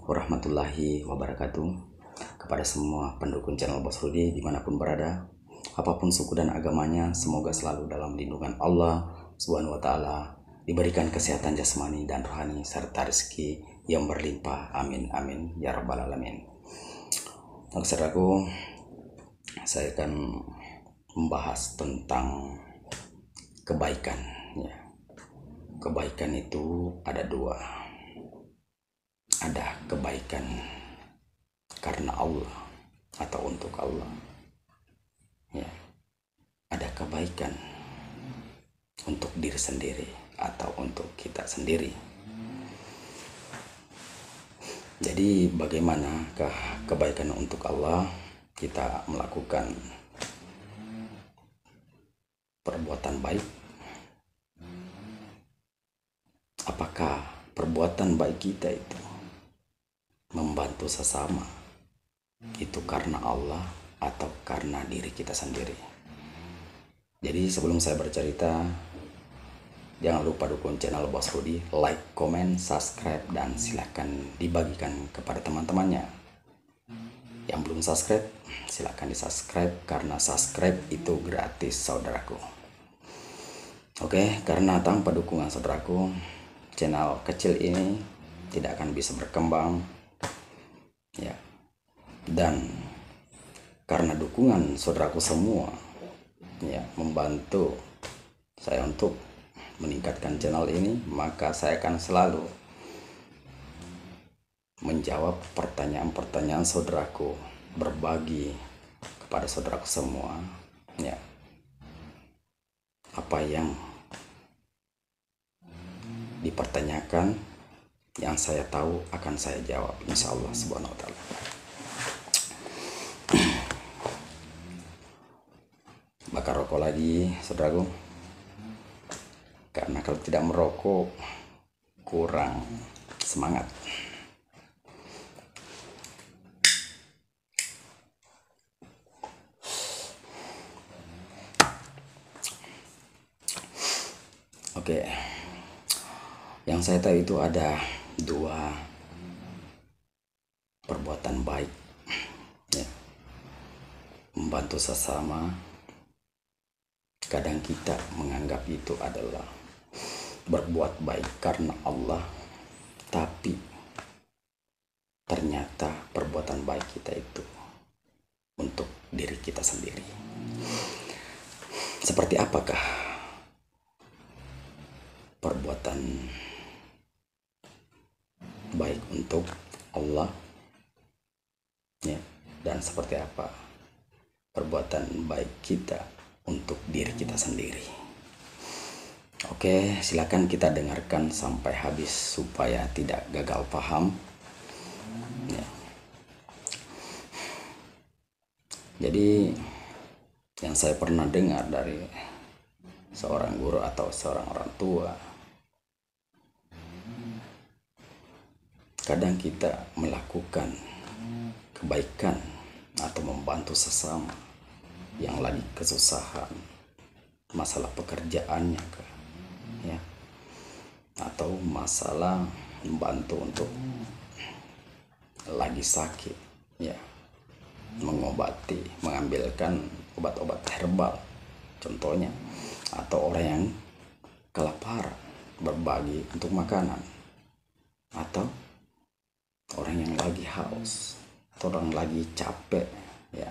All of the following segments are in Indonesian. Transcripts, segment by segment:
warahmatullahi wabarakatuh. Kepada semua pendukung channel Bos Rudi dimanapun berada, apapun suku dan agamanya, semoga selalu dalam lindungan Allah Subhanahu wa Ta'ala, diberikan kesehatan jasmani dan rohani serta rezeki yang berlimpah. Amin amin ya rabbal alamin. Saudaraku, saya akan membahas tentang kebaikan. Ya. Kebaikan itu ada dua. Ada kebaikan karena Allah atau untuk Allah. Ya. Ada kebaikan untuk diri sendiri atau untuk kita sendiri. Jadi bagaimanakah kebaikan untuk Allah? Kita melakukan perbuatan baik. Apakah perbuatan baik kita itu membantu sesama itu karena Allah atau karena diri kita sendiri? Jadi sebelum saya bercerita, jangan lupa dukung channel Bos Rudi, like, komen, subscribe, dan silahkan dibagikan kepada teman-temannya. Yang belum subscribe, silahkan di subscribe karena subscribe itu gratis, saudaraku. Oke, karena tanpa dukungan saudaraku, channel kecil ini tidak akan bisa berkembang. Ya. Dan karena dukungan saudaraku semua ya membantu saya untuk meningkatkan channel ini, maka saya akan selalu menjawab pertanyaan-pertanyaan saudaraku, berbagi kepada saudaraku semua ya apa yang dipertanyakan, yang saya tahu akan saya jawab insya Allah subhanahu wa ta'ala. Bakar rokok lagi saudaraku, karena kalau tidak merokok kurang semangat. Oke, yang saya tahu itu ada dua perbuatan baik ya. Membantu sesama, kadang kita menganggap itu adalah berbuat baik karena Allah, tapi ternyata perbuatan baik kita itu untuk diri kita sendiri. Seperti apakah perbuatan baik untuk Allah ya, dan seperti apa perbuatan baik kita untuk diri kita sendiri? Oke, silakan kita dengarkan sampai habis supaya tidak gagal paham ya. Jadi yang saya pernah dengar dari seorang guru atau seorang orang tua, kadang kita melakukan kebaikan atau membantu sesama yang lagi kesusahan, masalah pekerjaannya ya, atau masalah membantu untuk lagi sakit ya, mengobati, mengambilkan obat-obat herbal contohnya, atau orang yang kelaparan berbagi untuk makanan, atau orang yang lagi haus atau orang lagi capek ya.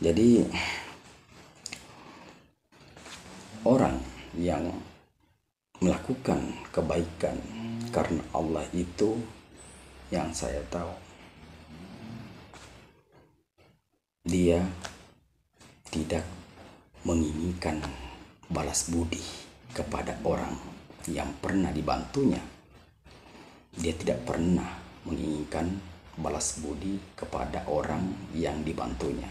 Jadi orang yang melakukan kebaikan karena Allah itu, yang saya tahu dia tidak menginginkan balas budi kepada orang yang pernah dibantunya. Dia tidak pernah menginginkan balas budi kepada orang yang dibantunya.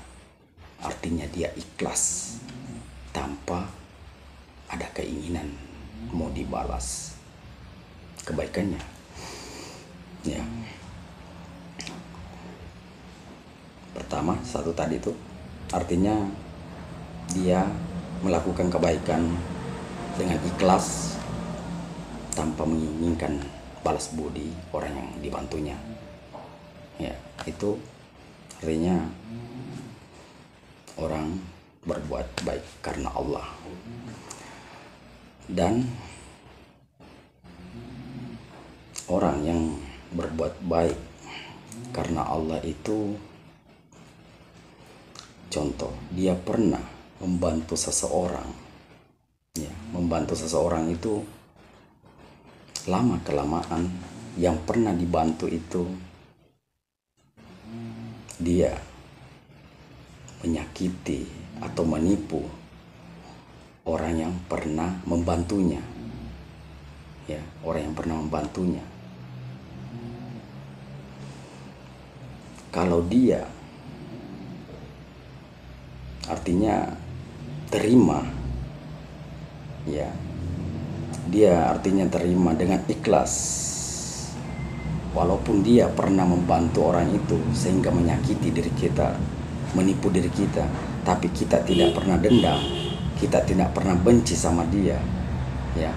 Artinya dia ikhlas tanpa ada keinginan mau dibalas kebaikannya ya. Pertama, satu tadi itu artinya dia melakukan kebaikan dengan ikhlas tanpa menginginkan balas budi orang yang dibantunya. Ya, itu artinya orang berbuat baik karena Allah. Dan orang yang berbuat baik karena Allah itu, contoh, dia pernah membantu seseorang. Ya, membantu seseorang itu lama kelamaan yang pernah dibantu itu dia menyakiti atau menipu orang yang pernah membantunya. Ya, orang yang pernah membantunya. Kalau dia artinya terima, ya, dia artinya terima dengan ikhlas, walaupun dia pernah membantu orang itu sehingga menyakiti diri kita, menipu diri kita, tapi kita tidak pernah dendam, kita tidak pernah benci sama dia, ya,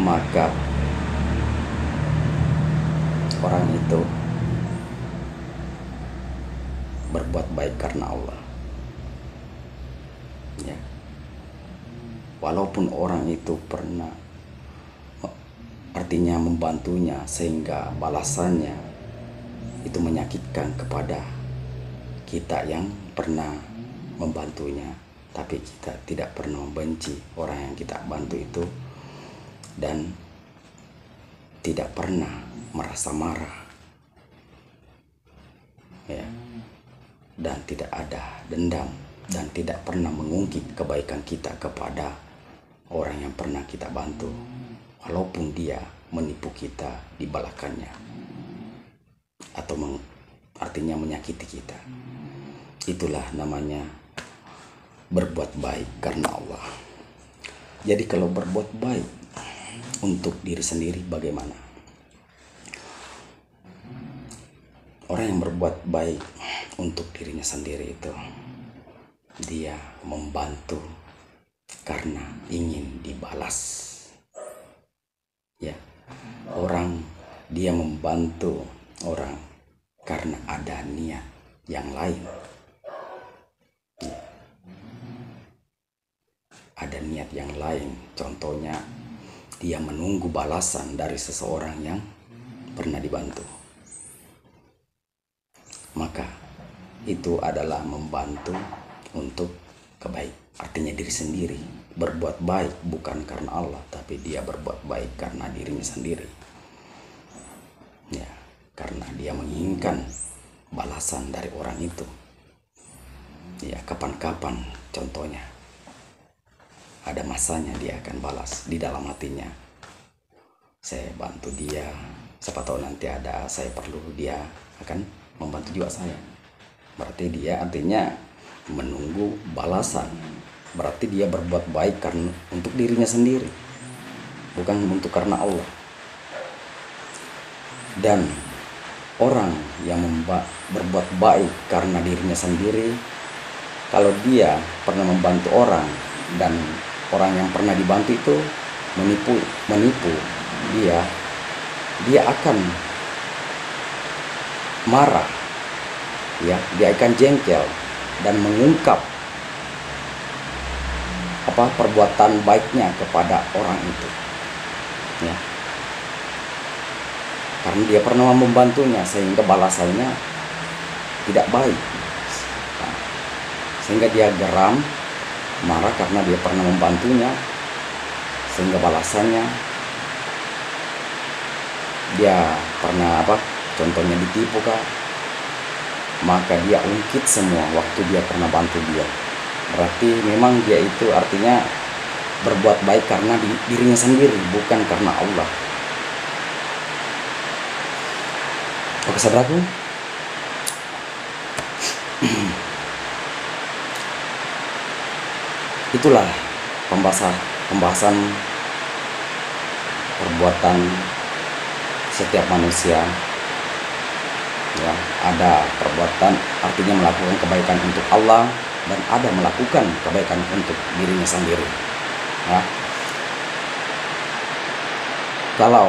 maka orang itu berbuat baik karena Allah. Ya. Walaupun orang itu pernah artinya membantunya sehingga balasannya itu menyakitkan kepada kita yang pernah membantunya, tapi kita tidak pernah membenci orang yang kita bantu itu dan tidak pernah merasa marah, ya, dan tidak ada dendam, dan tidak pernah mengungkit kebaikan kita kepada orang yang pernah kita bantu, walaupun dia menipu kita di belakangnya atau artinya menyakiti kita. Itulah namanya berbuat baik karena Allah. Jadi kalau berbuat baik untuk diri sendiri bagaimana? Orang yang berbuat baik untuk dirinya sendiri itu dia membantu karena ingin dibalas. Ya, orang dia membantu orang karena ada niat yang lain. Ya. Ada niat yang lain, contohnya dia menunggu balasan dari seseorang yang pernah dibantu. Maka itu adalah membantu untuk kebaikan, artinya diri sendiri. Berbuat baik bukan karena Allah, tapi dia berbuat baik karena dirinya sendiri. Ya, karena dia menginginkan balasan dari orang itu. Ya, kapan-kapan contohnya ada masanya dia akan balas di dalam hatinya. Saya bantu dia, siapa tahu nanti ada saya perlu, dia akan membantu juga saya. Berarti dia artinya menunggu balasan. Berarti dia berbuat baik karena untuk dirinya sendiri, bukan untuk karena Allah. Dan orang yang berbuat baik karena dirinya sendiri, kalau dia pernah membantu orang dan orang yang pernah dibantu itu menipu dia akan marah, ya, dia akan jengkel dan mengungkap perbuatan baiknya kepada orang itu, ya, karena dia pernah membantunya sehingga balasannya tidak baik, nah, sehingga dia geram, marah karena dia pernah membantunya sehingga balasannya dia pernah contohnya ditipu kah, maka dia ungkit semua waktu dia pernah bantu dia. Berarti memang dia itu artinya berbuat baik karena dirinya sendiri, bukan karena Allah. Oke saudaraku, itulah pembahasan perbuatan setiap manusia. Ya, ada perbuatan artinya melakukan kebaikan untuk Allah dan ada melakukan kebaikan untuk dirinya sendiri. Ya. Kalau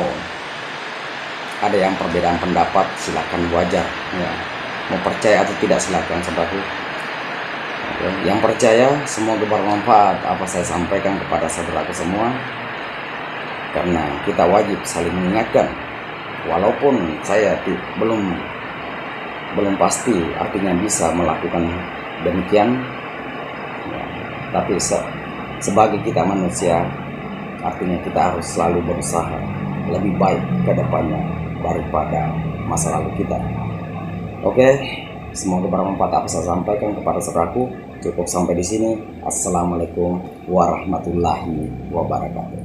ada yang perbedaan pendapat silakan, wajar ya. Mau percaya atau tidak silakan saudaraku. Yang percaya semoga bermanfaat apa saya sampaikan kepada saudaraku semua, karena kita wajib saling mengingatkan. Walaupun saya belum pasti artinya bisa melakukan demikian ya, tapi sebagai kita manusia, artinya kita harus selalu berusaha lebih baik ke depannya daripada masa lalu kita. Oke, semoga bermanfaat apa saya sampaikan kepada saudaraku. Cukup sampai di sini. Assalamualaikum warahmatullahi wabarakatuh.